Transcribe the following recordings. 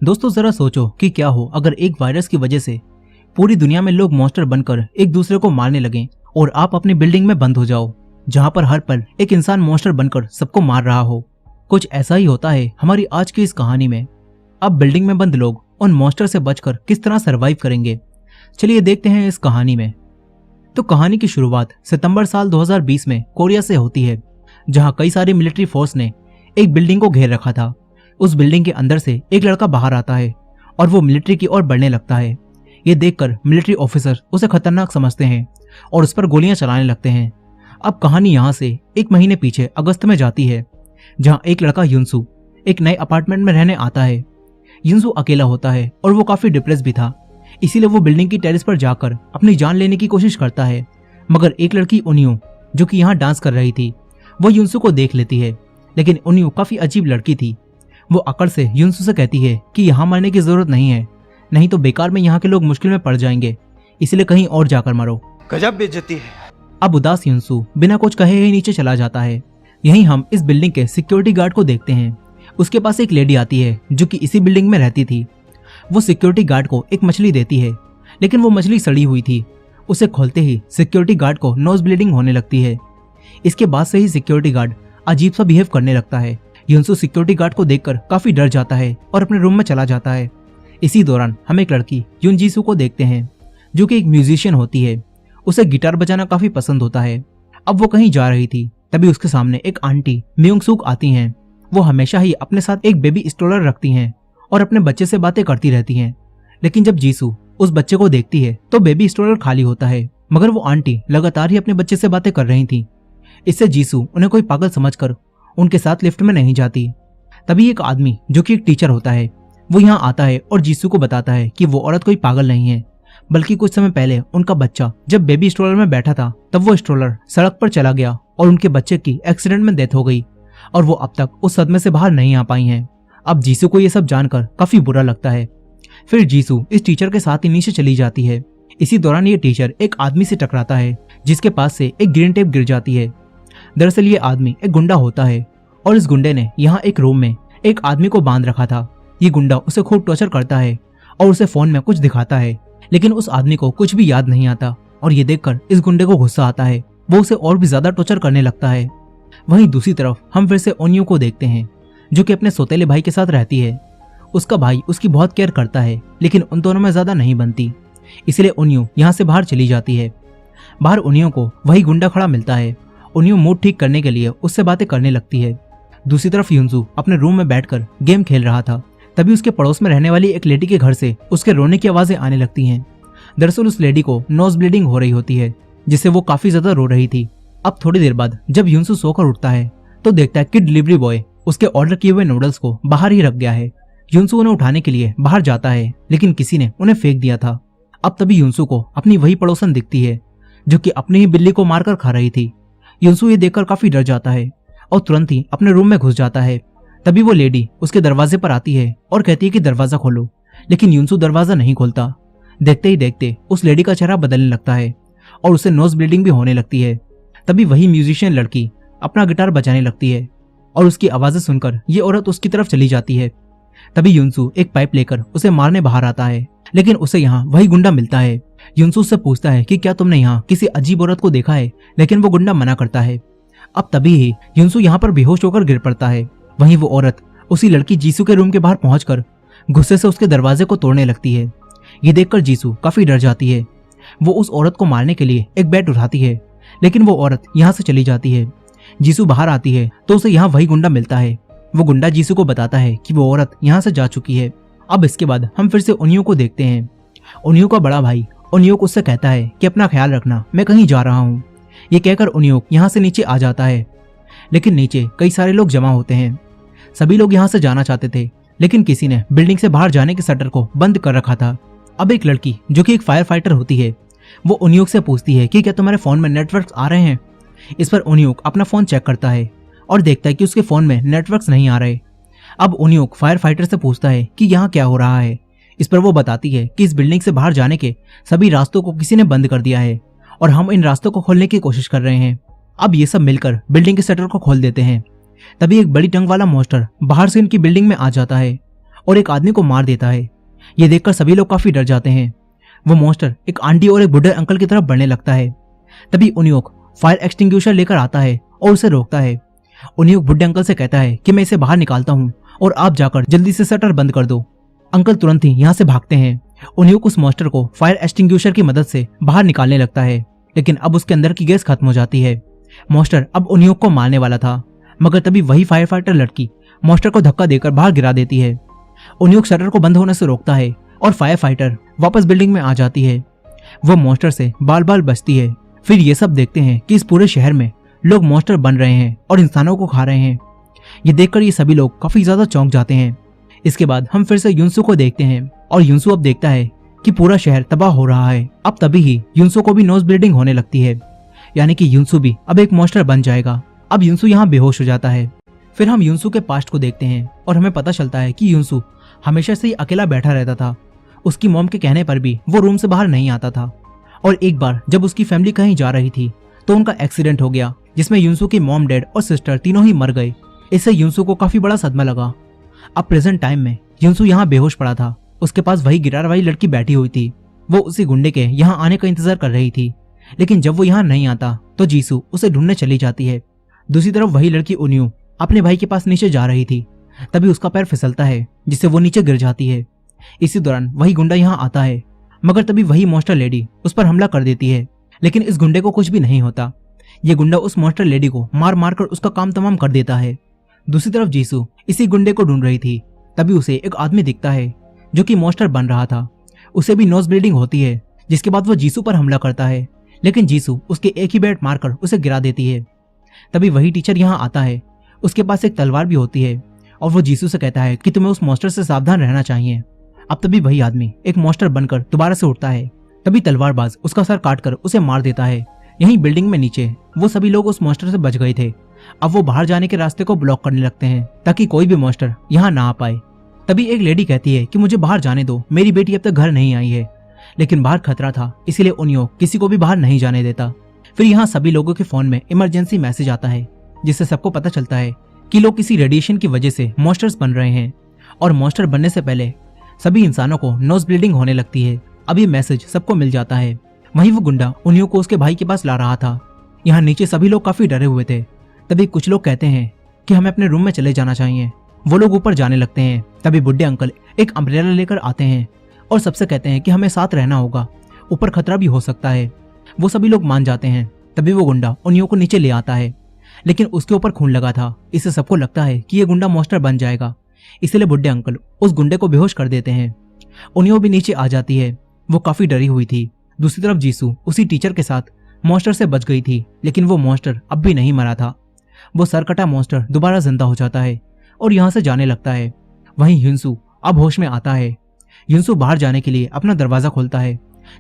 दोस्तों जरा सोचो कि क्या हो अगर एक वायरस की वजह से पूरी दुनिया में लोग मॉन्स्टर बनकर एक दूसरे को मारने लगें और आप अपनी बिल्डिंग में बंद हो जाओ, जहां पर हर पल एक इंसान मॉन्स्टर बनकर सबको मार रहा हो। कुछ ऐसा ही होता है हमारी आज की इस कहानी में। अब बिल्डिंग में बंद लोग उन मॉन्स्टर से बचकर किस तरह सरवाइव करेंगे, चलिए देखते हैं इस कहानी में। तो कहानी की शुरुआत सितंबर साल 2020 में कोरिया से होती है, जहां कई सारी मिलिट्री फोर्स ने एक बिल्डिंग को घेर रखा था। उस बिल्डिंग के अंदर से एक लड़का बाहर आता है और वो मिलिट्री की ओर बढ़ने लगता है। ये देखकर मिलिट्री ऑफिसर उसे खतरनाक समझते हैं और उस पर गोलियां चलाने लगते हैं। अब कहानी यहाँ से एक महीने पीछे अगस्त में जाती है, जहाँ एक लड़का युनसु एक नए अपार्टमेंट में रहने आता है। युनसु अकेला होता है और वो काफी डिप्रेस भी था, इसीलिए वो बिल्डिंग की टेरेस पर जाकर अपनी जान लेने की कोशिश करता है। मगर एक लड़की उनियो, जो कि यहाँ डांस कर रही थी, वो युनसु को देख लेती है। लेकिन उनियो काफी अजीब लड़की थी। वो अकड़ से युनसु से कहती है कि यहाँ मरने की जरूरत नहीं है, नहीं तो बेकार में यहाँ के लोग मुश्किल में पड़ जाएंगे, इसलिए कहीं और जाकर मरो। गजब बेइज्जती है। अब उदास युनसु बिना कुछ कहे ही नीचे चला जाता है। यहीं हम इस बिल्डिंग के सिक्योरिटी गार्ड को देखते हैं। उसके पास एक लेडी आती है जो कि इसी बिल्डिंग में रहती थी। वो सिक्योरिटी गार्ड को एक मछली देती है, लेकिन वो मछली सड़ी हुई थी। उसे खोलते ही सिक्योरिटी गार्ड को नोज ब्लीडिंग होने लगती है। इसके बाद से ही सिक्योरिटी गार्ड अजीब सा बिहेव करने लगता है। युनसु सिक्योरिटी गार्ड को देखकर काफी डर जाता है और अपने रूम में चला जाता है। इसी दौरान हम एक लड़की युनजीसु को देखते हैं, जो कि एक म्यूजिशियन होती है। उसे गिटार बजाना काफी पसंद होता है। अब वो कहीं जा रही थी, तभी उसके सामने एक आंटी म्योंगसुक आती हैं। वो हमेशा ही अपने साथ एक बेबी स्ट्रोलर रखती हैं और अपने बच्चे से बातें करती रहती हैं। लेकिन जब जीसू उस बच्चे को देखती है तो बेबी स्ट्रोलर खाली होता है, मगर वो आंटी लगातार ही अपने बच्चे से बातें कर रही थी। इससे जीसू उन्हें कोई पागल समझकर उनके साथ लिफ्ट में नहीं जाती। तभी एक आदमी, जो कि एक टीचर होता है, वो यहाँ आता है और जीसू को बताता है कि वो औरत कोई पागल नहीं है, बल्कि कुछ समय पहले उनका बच्चा जब बेबी स्ट्रोलर में बैठा था, तब वो स्ट्रोलर सड़क पर चला गया और उनके बच्चे की एक्सीडेंट में डेथ हो गई और वो अब तक उस सदमे से बाहर नहीं आ पाई हैं। अब जीसू को ये सब जानकर काफी बुरा लगता है। फिर जीसू इस टीचर के साथ ही नीचे चली जाती है। इसी दौरान ये टीचर एक आदमी से टकराता है, जिसके पास से एक ग्रीन टेप गिर जाती है। दरअसल ये आदमी एक गुंडा होता है और इस गुंडे ने यहाँ एक रूम में एक आदमी को बांध रखा था। ये गुंडा उसे खूब टॉर्चर करता है और उसे फोन में कुछ दिखाता है, लेकिन उस आदमी को कुछ भी याद नहीं आता और ये देखकर इस गुंडे को गुस्सा आता है। वो उसे और भी ज्यादा टॉर्चर करने लगता है। वहीं दूसरी तरफ हम फिर से ओनियो को देखते हैं, जो कि अपने सौतेले भाई के साथ रहती है। उसका भाई उसकी बहुत केयर करता है, लेकिन उन दोनों में ज्यादा नहीं बनती, इसलिए ओनियो यहाँ से बाहर चली जाती है। बाहर ओनियो को वही गुंडा खड़ा मिलता है। ओनियो मूड ठीक करने के लिए उससे बातें करने लगती है। दूसरी तरफ युनसु अपने रूम में बैठकर गेम खेल रहा था। तभी उसके पड़ोस में रहने वाली एक लेडी के घर से उसके रोने की आवाजें आने लगती हैं। दरअसल उस लेडी को नोज ब्लीडिंग हो रही होती है, जिससे वो काफी ज्यादा रो रही थी। अब थोड़ी देर बाद जब युनसु सोकर उठता है तो देखता है कि डिलीवरी बॉय उसके ऑर्डर किए हुए नूडल्स को बाहर ही रख गया है। युनसु उन्हें उठाने के लिए बाहर जाता है, लेकिन किसी ने उन्हें फेंक दिया था। अब तभी युनसु को अपनी वही पड़ोसन दिखती है, जो कि अपनी ही बिल्ली को मारकर खा रही थी। युनसु ये देखकर काफी डर जाता है और तुरंत ही अपने रूम में घुस जाता है। तभी वो लेडी उसके दरवाजे पर आती है और कहती है कि दरवाजा खोलो, लेकिन युनसु दरवाजा नहीं खोलता। देखते ही देखते उस लेडी का चेहरा बदलने लगता है और उसे नोज ब्लीडिंग भी होने लगती है। तभी वही म्यूजिशियन लड़की अपना गिटार बजाने लगती है और उसकी आवाजें सुनकर ये औरत उसकी तरफ चली जाती है। तभी युनसु एक पाइप लेकर उसे मारने बाहर आता है, लेकिन उसे यहाँ वही गुंडा मिलता है। युनसु उससे पूछता है कि क्या तुमने यहाँ किसी अजीब औरत को देखा है, लेकिन वो गुंडा मना करता है। अब तभी ही युनसु यहाँ पर बेहोश होकर गिर पड़ता है। वहीं वो औरत उसी लड़की जीसू के रूम के बाहर पहुंचकर गुस्से से उसके दरवाजे को तोड़ने लगती है। ये देखकर जीसू काफी डर जाती है। वो उस औरत को मारने के लिए एक बैट उठाती है, लेकिन वो औरत यहाँ से चली जाती है। जीसू बाहर आती है तो उसे यहाँ वही गुंडा मिलता है। वो गुंडा जीसू को बताता है कि वो औरत यहाँ से जा चुकी है। अब इसके बाद हम फिर से ओनियो को देखते हैं। ओनियो का बड़ा भाई ओनियो उससे कहता है कि अपना ख्याल रखना, मैं कहीं जा रहा हूँ। ये कहकर ओनियो यहाँ से नीचे आ जाता है, लेकिन नीचे कई सारे लोग जमा होते हैं। सभी लोग यहाँ से जाना चाहते थे, लेकिन किसी ने बिल्डिंग से बाहर जाने के शटर को बंद कर रखा था। अब एक लड़की, जो कि एक फायर फाइटर होती है, वो ओनियो से पूछती है कि क्या तुम्हारे फोन में नेटवर्क आ रहे हैं। इस पर ओनियो अपना फोन चेक करता है और देखता है कि उसके फोन में नेटवर्क नहीं आ रहे। अब ओनियो फायर फाइटर से पूछता है कि यहाँ क्या हो रहा है। इस पर वो बताती है कि इस बिल्डिंग से बाहर जाने के सभी रास्तों को किसी ने बंद कर दिया है और हम इन रास्तों को खोलने की कोशिश कर रहे हैं। अब ये सब मिलकर बिल्डिंग के शटर को खोल देते हैं। तभी एक बड़ी टंग वाला मॉन्स्टर बाहर से इनकी बिल्डिंग में आ जाता है और एक आदमी को मार देता है। ये देखकर सभी लोग काफी डर जाते हैं। वो मॉन्स्टर एक आंटी और एक बुढ़े अंकल की तरफ बढ़ने लगता है। तभी उनियोक फायर एक्सटिंग्विशर लेकर आता है और उसे रोकता है। उनियोक बुढ़े अंकल से कहता है कि मैं इसे बाहर निकालता हूँ और आप जाकर जल्दी से शटर बंद कर दो। अंकल तुरंत ही यहाँ से भागते हैं। उनियोक उस मॉन्स्टर को फायर एक्सटिंग्विशर की मदद से बाहर निकालने लगता है, लेकिन अब उसके अंदर की गैस खत्म हो जाती है। मॉन्स्टर अब उनियोक को मारने वाला था, मगर तभी वही फायर फाइटर लड़की मॉन्स्टर को धक्का देकर बाहर गिरा देती है। उनियोक शटर को बंद होने से रोकता है और फायर फाइटर वापस बिल्डिंग में आ जाती है। वो मॉन्स्टर से बाल बाल बचती है। फिर ये सब देखते हैं कि इस पूरे शहर में लोग मॉन्स्टर बन रहे हैं और इंसानों को खा रहे हैं। ये देखकर ये सभी लोग काफी ज्यादा चौंक जाते हैं। इसके बाद हम फिर से युनसू को देखते हैं और युनसू अब देखता है कि पूरा शहर तबाह हो रहा है। अब तभी ही युनसू को भी नोज ब्लीडिंग होने लगती है, यानी कि युनसू भी अब एक मॉन्स्टर बन जाएगा। अब युनसू यहाँ बेहोश हो जाता है। फिर हम युनसू के पास्ट को देखते हैं और हमें पता चलता है कि युनसू हमेशा से ही अकेला बैठा रहता था। उसकी मॉम के कहने पर भी वो रूम से बाहर नहीं आता था। और एक बार जब उसकी फैमिली कहीं जा रही थी तो उनका एक्सीडेंट हो गया, जिसमें युनसू की मॉम, डैड और सिस्टर तीनों ही मर गए। इससे युनसू को काफी बड़ा सदमा लगा। अब प्रेजेंट टाइम में युनसू यहाँ बेहोश पड़ा था। उसके पास वही गिटार वाली लड़की बैठी हुई थी। वो उसी गुंडे के यहाँ आने का इंतजार कर रही थी, लेकिन जब वो यहाँ नहीं आता तो जीसू उसे ढूंढने चली जाती है। दूसरी तरफ वही लड़की उनियो अपने भाई के पास नीचे जा रही थी। तभी उसका पैर फिसलता है, जिससे वो नीचे गिर जाती है। इसी दौरान वही गुंडा यहाँ आता है, मगर तभी वही मॉन्स्टर लेडी उस पर हमला कर देती है। लेकिन इस गुंडे को कुछ भी नहीं होता। ये गुंडा उस मॉन्स्टर लेडी को मार मार कर उसका काम तमाम कर देता है। दूसरी तरफ जीसू इसी गुंडे को ढूंढ रही थी। तभी उसे एक आदमी दिखता है जो कि मॉन्स्टर बन रहा था। उसे भी नोज ब्लीडिंग होती है, जिसके बाद वो जीसू पर हमला करता है, लेकिन जीसू उसके एक ही बैट मारकर उसे गिरा देती है। तभी वही टीचर यहाँ आता है। उसके पास एक तलवार भी होती है और वो जीसू से कहता है कि तुम्हें उस मॉन्स्टर से सावधान रहना चाहिए। अब तभी वही आदमी एक मॉन्स्टर बनकर दोबारा से उठता है। तभी तलवारबाज उसका सर काटकर उसे मार देता है। यहीं बिल्डिंग में नीचे वो सभी लोग उस मॉन्स्टर से बच गए थे। अब वो बाहर जाने के रास्ते को ब्लॉक करने लगते हैं ताकि कोई भी मॉन्स्टर यहाँ ना आ पाए। तभी एक लेडी कहती है कि मुझे बाहर जाने दो, मेरी बेटी अब तक घर नहीं आई है। लेकिन बाहर खतरा था, इसीलिए उनियो किसी को भी बाहर नहीं जाने देता। फिर यहाँ सभी लोगों के फोन में इमरजेंसी मैसेज आता है, जिससे सबको पता चलता है कि लोग किसी रेडिएशन की वजह से मॉन्स्टर्स बन रहे हैं और मॉन्स्टर बनने से पहले सभी इंसानों को नोज ब्लीडिंग होने लगती है। अब ये मैसेज सबको मिल जाता है। वहीं वो गुंडा उनियो को उसके भाई के पास ला रहा था। यहाँ नीचे सभी लोग काफी डरे हुए थे। तभी कुछ लोग कहते हैं कि हमें अपने रूम में चले जाना चाहिए। वो लोग ऊपर जाने लगते हैं। तभी बुड्ढे अंकल एक अम्ब्रेला लेकर आते हैं और सबसे कहते हैं कि हमें साथ रहना होगा, ऊपर खतरा भी हो सकता है। वो सभी लोग मान जाते हैं। तभी वो गुंडा उनियो को नीचे ले आता है, लेकिन उसके ऊपर खून लगा था। इससे सबको लगता है कि ये गुंडा मॉन्स्टर बन जाएगा, इसलिए बुड्ढे अंकल उस गुंडे को बेहोश कर देते हैं। उनियो भी नीचे आ जाती है। वो काफी डरी हुई थी। दूसरी तरफ जीसू उसी टीचर के साथ मॉन्स्टर से बच गई थी, लेकिन वो मॉन्स्टर अब भी नहीं मरा था। वो सरकटा मॉन्स्टर दोबारा जिंदा हो जाता है और यहाँ से जाने लगता है। वहीं युनसू अब होश में आता है। युनसू बाहर जाने के लिए अपना दरवाजा खोलता है।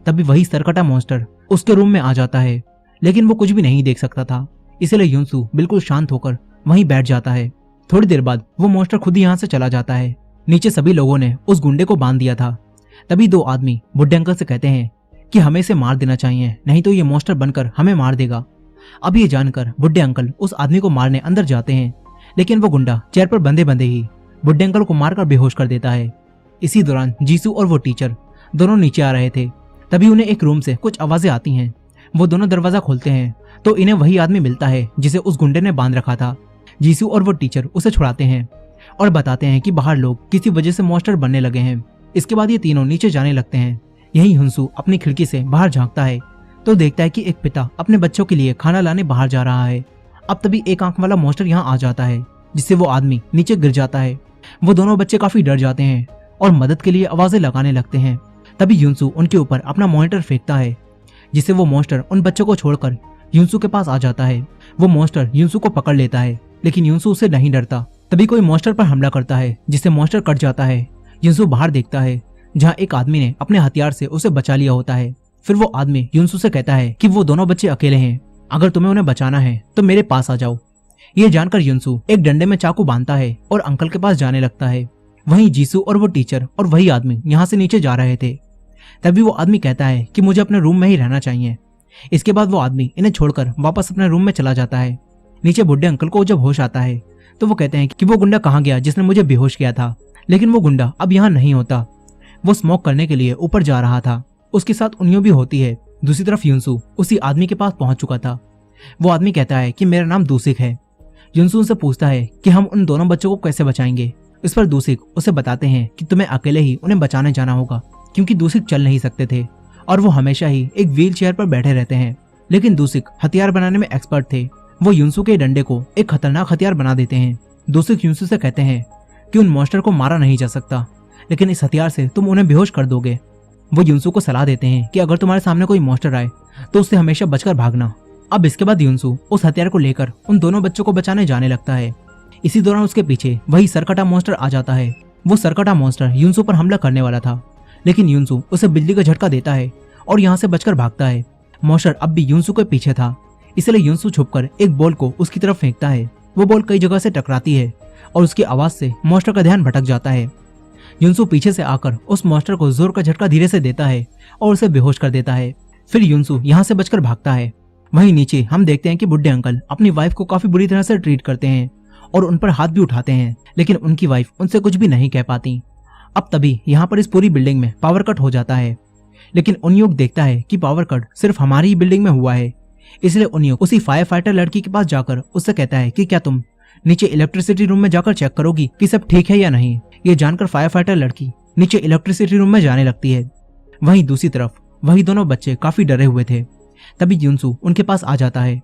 तभी वही सरकटा मॉन्स्टर उसके रूम में आ जाता है, लेकिन वो कुछ भी नहीं देख सकता था, इसलिए युनसू बिल्कुल शांत होकर वहीं बैठ जाता है। थोड़ी देर बाद वो मॉन्स्टर खुद ही यहाँ से चला जाता है। नीचे सभी लोगों ने उस गुंडे को बांध दिया था। तभी दो आदमी बुड्ढे अंकल से कहते हैं कि हमें इसे मार देना चाहिए, नहीं तो ये मॉन्स्टर बनकर हमें मार देगा। अब ये जानकर बुड्ढे अंकल उस आदमी को मारने अंदर जाते हैं, लेकिन वो गुंडा चेयर पर बंधे बंधे ही बुड्ढे अंकल को मारकर बेहोश कर देता है। इसी दौरान जीसू और वो टीचर दोनों नीचे आ रहे थे। तभी उन्हें एक रूम से कुछ आवाजें आती हैं। वो दोनों दरवाजा खोलते हैं तो इन्हें वही आदमी मिलता है जिसे उस गुंडे ने बांध रखा था। जीसू और वो टीचर उसे छुड़ाते हैं और बताते हैं कि बाहर लोग किसी वजह से मॉन्स्टर बनने लगे हैं। इसके बाद ये तीनों नीचे जाने लगते हैं। यही हुंसू अपनी खिड़की से बाहर झांकता है तो देखता है कि एक पिता अपने बच्चों के लिए खाना लाने बाहर जा रहा है। अब तभी एक आंख वाला मॉन्स्टर यहाँ आ जाता है, जिससे वो आदमी नीचे गिर जाता है। वो दोनों बच्चे काफी डर जाते हैं और मदद के लिए आवाजें लगाने लगते हैं। तभी युनसू उनके ऊपर अपना मॉनिटर फेंकता है, जिससे वो मॉन्स्टर उन बच्चों को छोड़कर युनसू के पास आ जाता है। वो मॉन्स्टर युनसू को पकड़ लेता है, लेकिन युनसू उससे नहीं डरता। तभी कोई मॉन्स्टर पर हमला करता है, जिससे मॉन्स्टर कट जाता है। युनसू बाहर देखता है, जहाँ एक आदमी ने अपने हथियार से उसे बचा लिया होता है। फिर वो आदमी युनसू से कहता है कि वो दोनों बच्चे अकेले हैं, अगर तुम्हें उन्हें बचाना है तो मेरे पास आ जाओ। ये जानकर युनसू एक डंडे में चाकू बांधता है और अंकल के पास जाने लगता है। वहीं जीसू और वो टीचर और वही आदमी यहाँ से नीचे जा रहे थे। तभी वो आदमी कहता है कि मुझे अपने रूम में ही रहना चाहिए। इसके बाद वो आदमी इन्हें छोड़कर वापस अपने रूम में चला जाता है। नीचे बुड्ढे अंकल को जब होश आता है तो वो कहते हैं कि वो गुंडा कहाँ गया जिसने मुझे बेहोश किया था। लेकिन वो गुंडा अब यहाँ नहीं होता। वो स्मोक करने के लिए ऊपर जा रहा था। उसके साथ उन्यों भी होती है। दूसरी तरफ युनसु उसी आदमी के पास पहुंच चुका था। वो आदमी कहता है कि मेरा नाम दूसिक है। युनसु उनसे पूछता है कि हम उन दोनों बच्चों को कैसे बचाएंगे। इस पर दूसिक उसे बताते हैं कि तुम्हें अकेले ही उन्हें बचाने जाना होगा, क्योंकि दूसिक चल नहीं सकते थे और वो हमेशा ही एक व्हील चेयर पर बैठे रहते हैं। लेकिन दूसिक हथियार बनाने में एक्सपर्ट थे। वो युनसु के डंडे को एक खतरनाक हथियार बना देते हैं। दूसिक युनसु से कहते हैं कि उन मॉन्स्टर को मारा नहीं जा सकता, लेकिन इस हथियार से तुम उन्हें बेहोश कर दोगे। वो युनसु को सलाह देते हैं कि अगर तुम्हारे सामने कोई मॉन्स्टर आए तो उससे हमेशा बचकर भागना। अब इसके बाद युनसु उस हथियार को लेकर उन दोनों बच्चों को बचाने जाने लगता है। इसी दौरान उसके पीछे वही सरकटा मॉन्स्टर आ जाता है। वो सरकटा मॉन्स्टर युनसु पर हमला करने वाला था, लेकिन युनसु उसे बिजली का झटका देता है और यहाँ से बचकर भागता है। मॉन्स्टर अब भी युनसु के पीछे था, इसलिए युनसु छुपकर एक बॉल को उसकी तरफ फेंकता है। वो बॉल कई जगह से टकराती है और उसकी आवाज से मॉन्स्टर का ध्यान भटक जाता है। युनसु पीछे से आकर उस मॉन्स्टर को जोर का झटका धीरे से देता है और उसे बेहोश कर देता है। फिर युनसु यहाँ से बचकर भागता है। वहीं नीचे हम देखते हैं कि बुढ़े अंकल अपनी वाइफ को काफी बुरी तरह से ट्रीट करते हैं और उन पर हाथ भी उठाते हैं, लेकिन उनकी वाइफ उनसे कुछ भी नहीं कह पाती। अब तभी यहाँ पर इस पूरी बिल्डिंग में पावर कट हो जाता है, लेकिन उन्योग देखता है कि पावर कट सिर्फ हमारी ही बिल्डिंग में हुआ है। इसलिए उन्योग उसी फायर फाइटर लड़की के पास जाकर उससे कहता है कि क्या तुम नीचे इलेक्ट्रिसिटी रूम में जाकर चेक करोगी कि सब ठीक है या नहीं। ये जानकर फायर फाइटर लड़की नीचे इलेक्ट्रिसिटी रूम में जाने लगती है। वहीं दूसरी तरफ वही दोनों बच्चे काफी डरे हुए थे। तभी युनसु उनके पास आ जाता है।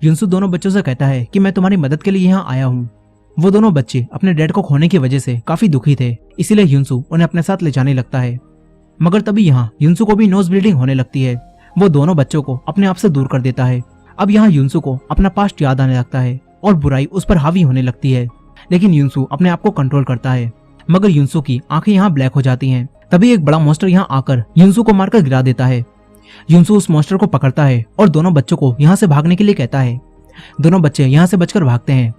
युनसु दोनों बच्चों से कहता है कि मैं तुम्हारी मदद के लिए यहाँ आया हूँ। वो दोनों बच्चे अपने डैड को खोने की वजह से काफी दुखी थे, इसीलिए युनसु उन्हें अपने साथ ले जाने लगता है। मगर तभी यहाँ युनसु को भी नोज ब्लीडिंग होने लगती है। वो दोनों बच्चों को अपने आप से दूर कर देता है। अब यहाँ युनसु को अपना पास्ट याद आने लगता है और बुराई उस पर हावी होने लगती है, लेकिन युनसु अपने आप को कंट्रोल करता है। मगर युनसु की आंखें यहाँ ब्लैक हो जाती हैं। तभी एक बड़ा मॉन्स्टर यहाँ आकर युनसु को मारकर गिरा देता है। युनसु उस मॉन्स्टर को पकड़ता है और दोनों बच्चों को यहाँ से भागने के लिए कहता है। दोनों बच्चे यहाँ से बचकर भागते हैं।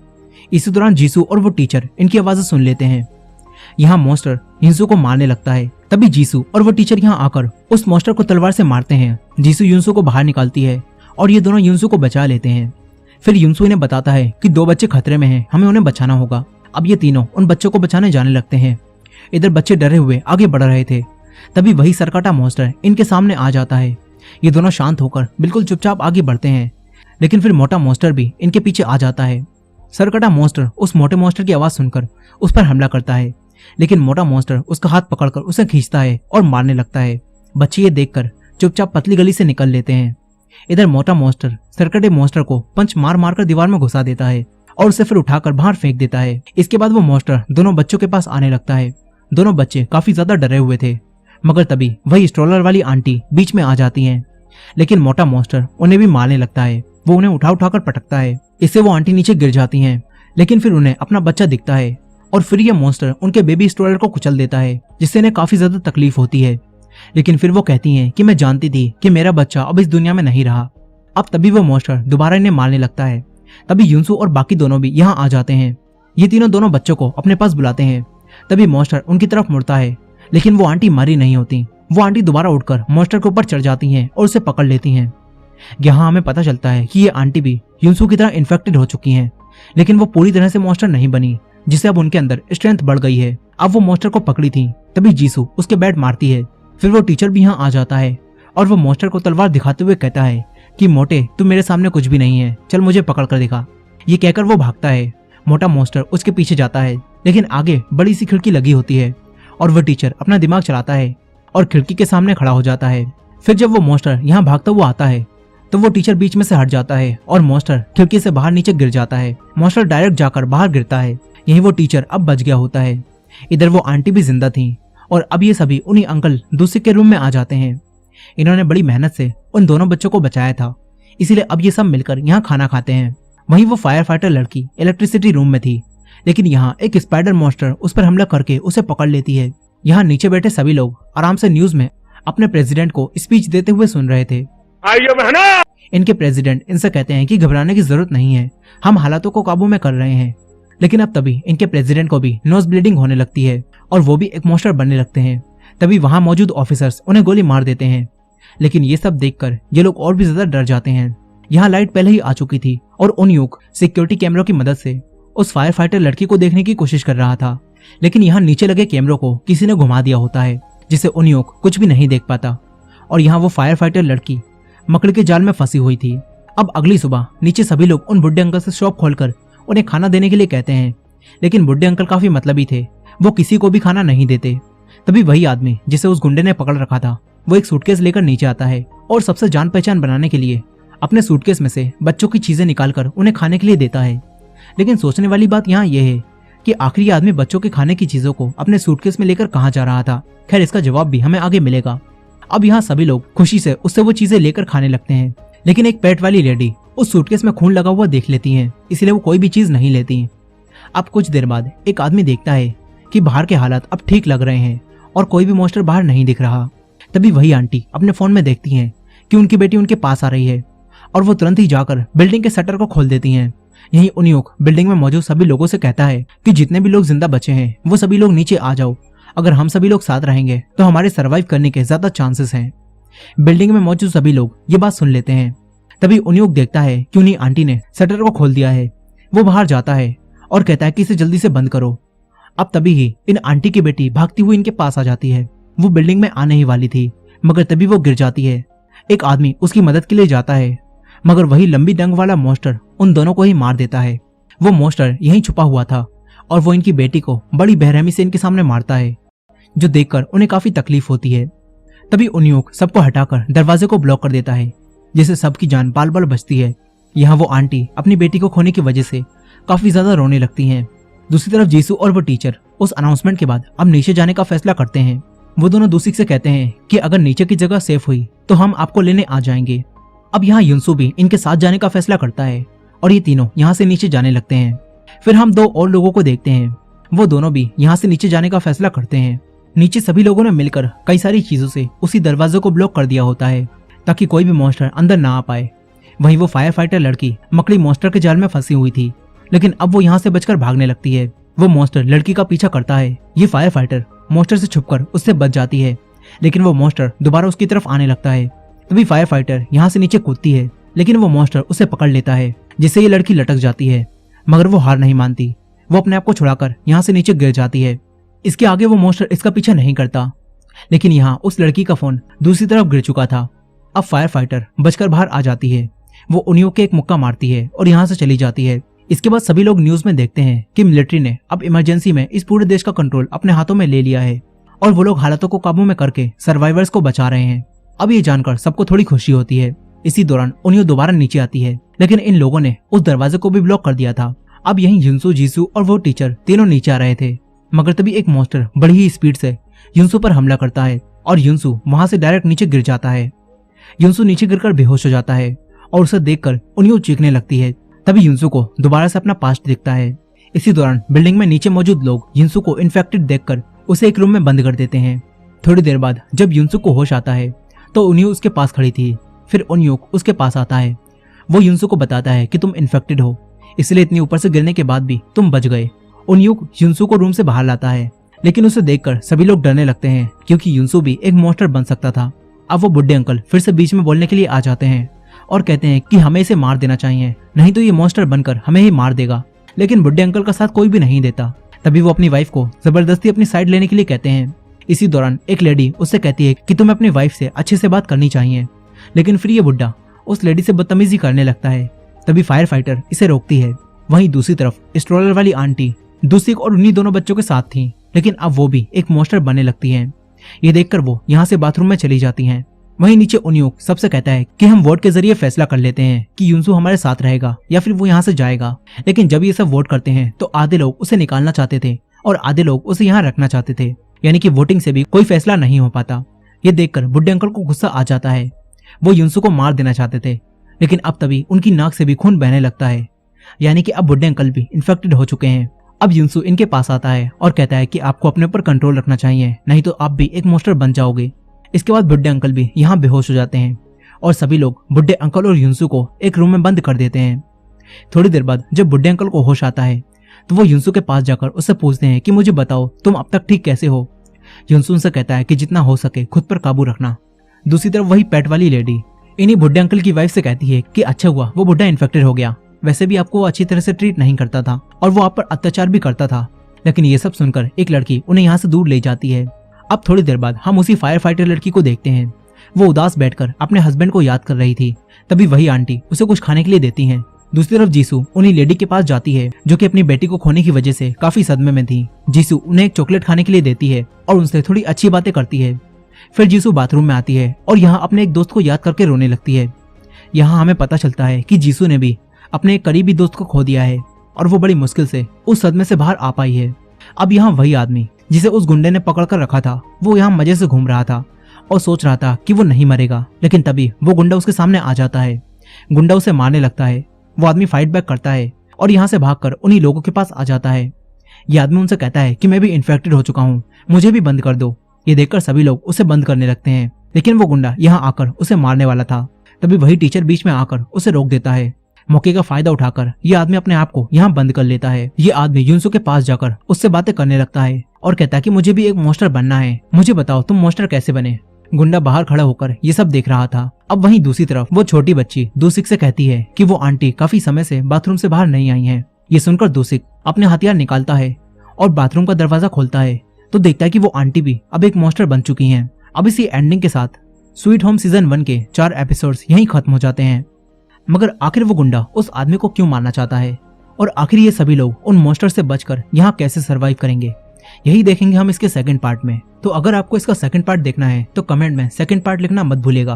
इसी दौरान जीसू और वो टीचर इनकी आवाजें सुन लेते हैं। यहाँ मॉन्स्टर युनसु को मारने लगता है। तभी जीसू और वो टीचर यहाँ आकर उस मॉन्स्टर को तलवार से मारते हैं। जीसू युनसु को बाहर निकालती है और ये दोनों युनसु को बचा लेते हैं। फिर युनसु इन्हें बताता है कि दो बच्चे खतरे में हैं, हमें उन्हें बचाना होगा। अब ये तीनों उन बच्चों को बचाने जाने लगते हैं। इधर बच्चे डरे हुए आगे बढ़ रहे थे। तभी वही सरकटा मॉन्स्टर इनके सामने आ जाता है। ये दोनों शांत होकर बिल्कुल चुपचाप आगे बढ़ते हैं, लेकिन फिर मोटा मॉन्स्टर भी इनके पीछे आ जाता है। सरकटा मॉन्स्टर उस मोटे मॉन्स्टर की आवाज सुनकर उस पर हमला करता है, लेकिन मोटा मॉन्स्टर उसका हाथ पकड़कर उसे खींचता है और मारने लगता है। बच्चे ये देखकर चुपचाप पतली गली से निकल लेते हैं। इधर मोटा मॉन्स्टर सरकटे मॉन्स्टर को पंच मार मारकर दीवार में घुसा देता है और उसे फिर उठाकर बाहर फेंक देता है। इसके बाद वो मॉन्स्टर दोनों बच्चों के पास आने लगता है। दोनों बच्चे काफी ज्यादा डरे हुए थे, मगर तभी वही स्ट्रोलर वाली आंटी बीच में आ जाती हैं। लेकिन मोटा मॉन्स्टर उन्हें भी मारने लगता है। वो उन्हें उठा उठाकर पटकता है। इससे वो आंटी नीचे गिर जाती हैं, लेकिन फिर उन्हें अपना बच्चा दिखता है और फिर ये मॉन्स्टर उनके बेबी स्ट्रोलर को कुचल देता है, जिससे इन्हें काफी ज्यादा तकलीफ होती है। लेकिन फिर वो कहती हैं कि मैं जानती थी कि मेरा बच्चा अब इस दुनिया में नहीं रहा। अब तभी वो मॉन्स्टर दोबारा इन्हें मारने लगता है। तभी युनसु और बाकी दोनों भी यहाँ आ जाते हैं। ये तीनों दोनों बच्चों को अपने पास बुलाते हैं। तभी मॉन्स्टर उनकी तरफ मुड़ता है, लेकिन वो आंटी मरी नहीं होती। वो आंटी दोबारा उठकर मॉन्स्टर के ऊपर चढ़ जाती हैं और उसे पकड़ लेती हैं। यहाँ हमें पता चलता है कि ये आंटी भी युनसु की तरह इन्फेक्टेड हो चुकी हैं, लेकिन वो पूरी तरह से मॉन्स्टर नहीं बनी, जिससे अब उनके अंदर स्ट्रेंथ बढ़ गई है। अब वो मॉन्स्टर को पकड़ी थी। तभी जीसू उसके बेड मारती है। फिर वो टीचर भी यहाँ आ जाता है और वो मॉन्स्टर को तलवार दिखाते हुए कहता है कि मोटे, तू मेरे सामने कुछ भी नहीं है, चल मुझे पकड़ कर दिखा। ये कहकर वो भागता है। मोटा मॉन्स्टर उसके पीछे जाता है, लेकिन आगे बड़ी सी खिड़की लगी होती है और वो टीचर अपना दिमाग चलाता है और खिड़की के सामने खड़ा हो जाता है। फिर जब वो मॉन्स्टर यहाँ भागता हुआ आता है तो वो टीचर बीच में से हट जाता है और मॉन्स्टर खिड़की से बाहर नीचे गिर जाता है। मॉन्स्टर डायरेक्ट जाकर बाहर गिरता है। यही वो टीचर अब बच गया होता है। इधर वो आंटी भी जिंदा थी और अब ये सभी उन्हीं अंकल दूसरे के रूम में आ जाते हैं। इन्होंने बड़ी मेहनत से उन दोनों बच्चों को बचाया था, इसीलिए अब ये सब मिलकर यहाँ खाना खाते हैं। वहीं वो फायर फाइटर लड़की इलेक्ट्रिसिटी रूम में थी, लेकिन यहाँ एक स्पाइडर मॉन्स्टर उस पर हमला करके उसे पकड़ लेती है। यहाँ नीचे बैठे सभी लोग आराम से न्यूज में अपने प्रेसिडेंट को स्पीच देते हुए सुन रहे थे। इनके प्रेसिडेंट इनसे कहते हैं कि घबराने की जरूरत नहीं है, हम हालातों को काबू में कर रहे हैं। लेकिन अब तभी इनके प्रेसिडेंट को भी नोज ब्लीडिंग होने लगती है और वो भी एक मॉन्स्टर बनने लगते हैं। तभी वहां मौजूद ऑफिसर्स उन्हें गोली मार देते हैं, लेकिन ये सब देखकर ये लोग और भी ज्यादा डर जाते हैं। यहाँ लाइट पहले ही आ चुकी थी और उन्यूक सिक्योरिटी कैमरों की मदद से उस फायर फाइटर लड़की को देखने की कोशिश कर रहा था, लेकिन यहाँ नीचे लगे कैमरों को किसी ने घुमा दिया होता है, जिससे उन्योक कुछ भी नहीं देख पाता। और यहाँ वो फायर फाइटर लड़की मकड़ी के जाल में फंसी हुई थी। अब अगली सुबह नीचे सभी लोग उन बुढ़े अंकल से शॉप खोलकर उन्हें खाना देने के लिए कहते हैं, लेकिन बुढ़े अंकल काफी मतलबी थे, वो किसी को भी खाना नहीं देते। तभी वही आदमी जिसे उस गुंडे ने पकड़ रखा था, वो एक सूटकेस लेकर नीचे आता है और सबसे जान पहचान बनाने के लिए अपने सूटकेस में से बच्चों की चीजें निकालकर उन्हें खाने के लिए देता है। लेकिन सोचने वाली बात यहाँ यह है कि आखिर ये आदमी बच्चों के खाने की चीजों को अपने सूटकेस में लेकर कहाँ जा रहा था। खैर, इसका जवाब भी हमें आगे मिलेगा। अब यहाँ सभी लोग खुशी से उससे वो चीजें लेकर खाने लगते हैं, लेकिन एक पेट वाली लेडी उस सूटकेस में खून लगा हुआ देख लेती है, इसलिए वो कोई भी चीज नहीं लेती। अब कुछ देर बाद एक आदमी देखता है कि बाहर के हालात अब ठीक लग रहे हैं और कोई भी मॉन्स्टर बाहर नहीं दिख रहा। तभी वही आंटी अपने फोन में देखती हैं कि उनकी बेटी उनके पास आ रही है और वो तुरंत ही जाकर बिल्डिंग के शटर को खोल देती हैं। यही उन्योक बिल्डिंग में मौजूद सभी लोगों से कहता है कि जितने भी लोग जिंदा बचे हैं वो सभी लोग नीचे आ जाओ। अगर हम सभी लोग साथ रहेंगे तो हमारे सरवाइव करने के ज्यादा चांसेस हैं। बिल्डिंग में मौजूद सभी लोग ये बात सुन लेते हैं। तभी उन्योक देखता है कि उन्हीं आंटी ने शटर को खोल दिया है। वो बाहर जाता है और कहता है कि इसे जल्दी से बंद करो। अब तभी ही इन आंटी की बेटी भागती हुई इनके पास आ जाती है। वो बिल्डिंग में आने ही वाली थी, मगर तभी वो गिर जाती है। एक आदमी उसकी मदद के लिए जाता है, मगर वही लंबी डंग वाला मॉन्स्टर उन दोनों को ही मार देता है। वो मॉन्स्टर यहीं छुपा हुआ था और वो इनकी बेटी को बड़ी बेरहमी से इनके सामने मारता है, जो देखकर उन्हें काफी तकलीफ होती है। तभी उन्योक सबको हटाकर दरवाजे को ब्लॉक कर देता है, जिससे सबकी जान बाल बाल बचती है। यहाँ वो आंटी अपनी बेटी को खोने की वजह से काफी ज्यादा रोने लगती हैं। दूसरी तरफ जीसू और वो टीचर उस अनाउंसमेंट के बाद अब नीचे जाने का फैसला करते हैं। वो दोनों दूसरी से कहते हैं कि अगर नीचे की जगह सेफ हुई तो हम आपको लेने आ जाएंगे। अब यहाँ युनसू भी इनके साथ जाने का फैसला करता है और ये तीनों यहाँ से नीचे जाने लगते हैं। फिर हम दो और लोगों को देखते हैं, वो दोनों भी यहाँ से नीचे जाने का फैसला करते हैं। नीचे सभी लोगों ने मिलकर कई सारी चीजों से उसी दरवाजे को ब्लॉक कर दिया होता है ताकि कोई भी मॉन्स्टर अंदर ना आ पाए। वहीं वो फायर फाइटर लड़की मकड़ी मॉन्स्टर के जाल में फंसी हुई थी, लेकिन अब वो यहाँ से बचकर भागने लगती है। वो मॉन्स्टर लड़की का पीछा करता है। ये फायर फाइटर मॉन्स्टर से छुपकर उससे बच जाती है, लेकिन वो मॉन्स्टर दोबारा उसकी तरफ आने लगता है। तभी फायर फाइटर यहाँ से नीचे कूदती है, लेकिन वो मॉन्स्टर उसे पकड़ लेता है, जिससे ये लड़की लटक जाती है। मगर वो हार नहीं मानती, वो अपने आप को छुड़ाकर यहाँ से नीचे गिर जाती है। इसके आगे वो मॉन्स्टर इसका पीछा नहीं करता, लेकिन यहाँ उस लड़की का फोन दूसरी तरफ गिर चुका था। अब फायर फाइटर बचकर बाहर आ जाती है। वो उन्योक के एक मुक्का मारती है और यहाँ से चली जाती है। इसके बाद सभी लोग न्यूज में देखते हैं कि मिलिट्री ने अब इमरजेंसी में इस पूरे देश का कंट्रोल अपने हाथों में ले लिया है और वो लोग हालातों को काबू में करके सर्वाइवर्स को बचा रहे हैं। अब ये जानकर सबको थोड़ी खुशी होती है। इसी दौरान उन्योक दोबारा नीचे आती है, लेकिन इन लोगों ने उस दरवाजे को भी ब्लॉक कर दिया था। अब यहीं युनसू, जीसू और वो टीचर तीनों नीचे आ रहे थे, मगर तभी एक मॉन्स्टर बड़ी ही स्पीड से युनसू पर हमला करता है और युनसू वहां से डायरेक्ट नीचे गिर जाता है। युनसू नीचे गिरकर बेहोश हो जाता है और उसे देखकर उन्योक चीखने लगती है। तभी युनसू को दोबारा से अपना पास्ट दिखता है। इसी दौरान बिल्डिंग में नीचे मौजूद लोग युनसू को इन्फेक्टेड देखकर उसे एक रूम में बंद कर देते हैं। थोड़ी देर बाद जब युनसू को होश आता है तो उन्योक उसके पास खड़ी थी। फिर उन्योक उसके पास आता है। वो युनसू को बताता है कि तुम इन्फेक्टेड हो, इसलिए इतनी ऊपर से गिरने के बाद भी तुम बच गए। उन्योक युनसू को रूम से बाहर लाता है, लेकिन उसे देखकर सभी लोग डरने लगते हैं, क्योंकि युनसू भी एक मॉन्स्टर बन सकता था। अब वो बुढ़े अंकल फिर से बीच में बोलने के लिए आ जाते हैं और कहते हैं कि हमें इसे मार देना चाहिए, नहीं तो ये मॉन्स्टर बनकर हमें ही मार देगा। लेकिन बुढ़े अंकल का साथ कोई भी नहीं देता। तभी वो अपनी वाइफ को जबरदस्ती अपनी साइड लेने के लिए कहते हैं। इसी दौरान एक लेडी उससे कहती है कि तुम्हें अपनी वाइफ से अच्छे से बात करनी चाहिए, लेकिन फिर ये बुढ़ा उस लेडी से बदतमीजी करने लगता है। तभी फायर फाइटर इसे रोकती है। वहीं दूसरी तरफ स्ट्रोलर वाली आंटी दूसरी और उन्हीं दोनों बच्चों के साथ थी, लेकिन अब वो भी एक मॉन्स्टर बनने लगती हैं। ये देखकर वो यहाँ से बाथरूम में चली जाती हैं। वहीं नीचे उन्योक सबसे कहता है कि हम वोट के जरिए फैसला कर लेते हैं कि युनसू हमारे साथ रहेगा या फिर वो यहाँ से जाएगा। लेकिन जब ये सब वोट करते हैं तो आधे लोग उसे निकालना चाहते थे और आधे लोग उसे यहाँ रखना चाहते थे, यानी कि वोटिंग से भी कोई फैसला नहीं हो पाता। ये देखकर बुढ़े अंकल को गुस्सा आ जाता है। वो युनसू को मार देना चाहते थे, लेकिन अब तभी उनकी नाक से भी खून बहने लगता है, यानी कि अब बुढ़े अंकल भी इन्फेक्टेड हो चुके हैं। अब युनसू इनके पास आता है और कहता है कि आपको अपने ऊपर कंट्रोल रखना चाहिए, नहीं तो आप भी एक मॉन्स्टर बन जाओगे। इसके बाद बुढ़े अंकल भी यहाँ बेहोश हो जाते हैं और सभी लोग बुढ़े अंकल और युनसू को एक रूम में बंद कर देते हैं। थोड़ी देर बाद जब बुढ़े अंकल को होश आता है तो वो युनसू के पास जाकर उससे पूछते हैं कि मुझे बताओ तुम अब तक ठीक कैसे हो। युनसू उनसे कहता है कि जितना हो सके खुद पर काबू रखना। दूसरी तरफ वही पेट वाली लेडी इन्हीं बुढ़े अंकल की वाइफ से कहती है कि अच्छा हुआ वो बुढ़ा इन्फेक्टेड हो गया, वैसे भी आपको वो अच्छी तरह से ट्रीट नहीं करता था और वो आप पर अत्याचार भी करता था, लेकिन ये सब सुनकर एक लड़की उन्हें यहाँ से दूर ले जाती है। अब थोड़ी देर बाद हम उसी फायर फाइटर लड़की को देखते हैं। वो उदास बैठकर अपने हस्बैंड को याद कर रही थी। तभी वही आंटी उसे कुछ खाने के लिए देती हैं। दूसरी तरफ जीसू उन्हीं लेडी के पास जाती है जो कि अपनी बेटी को खोने की वजह से काफी सदमे में थी। जीसू उन्हें एक चॉकलेट खाने के लिए देती है और उनसे थोड़ी अच्छी बातें करती है। फिर जीसू बाथरूम में आती है और यहाँ अपने एक दोस्त को याद करके रोने लगती है। यहाँ हमें पता चलता है कि जीसू ने भी अपने एक करीबी दोस्त को खो दिया है और वो बड़ी मुश्किल से उस सदमे से बाहर आ पाई है। अब यहाँ वही आदमी जिसे उस गुंडे ने पकड़ कर रखा था, वो यहाँ मजे से घूम रहा था और सोच रहा था कि वो नहीं मरेगा। लेकिन तभी वो गुंडा उसके सामने आ जाता है। गुंडा उसे मारने लगता है। वो आदमी फाइट बैक करता है और यहाँ से भागकर उन्हीं लोगों के पास आ जाता है। ये आदमी उनसे कहता है कि मैं भी इन्फेक्टेड हो चुका हूँ, मुझे भी बंद कर दो। ये देखकर सभी लोग उसे बंद करने लगते हैं, लेकिन वो गुंडा यहाँ आकर उसे मारने वाला था। तभी वही टीचर बीच में आकर उसे रोक देता है। मौके का फायदा उठाकर ये आदमी अपने आप को यहाँ बंद कर लेता है। ये आदमी युनसू के पास जाकर उससे बातें करने लगता है और कहता है कि मुझे भी एक मॉन्स्टर बनना है, मुझे बताओ तुम मॉन्स्टर कैसे बने। गुंडा बाहर खड़ा होकर ये सब देख रहा था। अब वहीं दूसरी तरफ वो छोटी बच्ची दूसिक से कहती है कि वो आंटी काफी समय से बाथरूम से बाहर नहीं आई हैं। ये सुनकर दूसिक अपने हथियार निकालता है और बाथरूम का दरवाजा खोलता है तो देखता है कि वो आंटी भी अब एक मॉन्स्टर बन चुकी हैं। अब इसी एंडिंग के साथ स्वीट होम सीजन 1 के 4 एपिसोड्स यहीं खत्म हो जाते हैं। मगर आखिर वो गुंडा उस आदमी को क्यों मारना चाहता है और आखिर ये सभी लोग उन मॉन्स्टर से बचकर यहाँ कैसे सरवाइव करेंगे, यही देखेंगे हम इसके सेकंड पार्ट में। तो अगर आपको इसका सेकंड पार्ट देखना है तो कमेंट में सेकंड पार्ट लिखना मत भूलिएगा।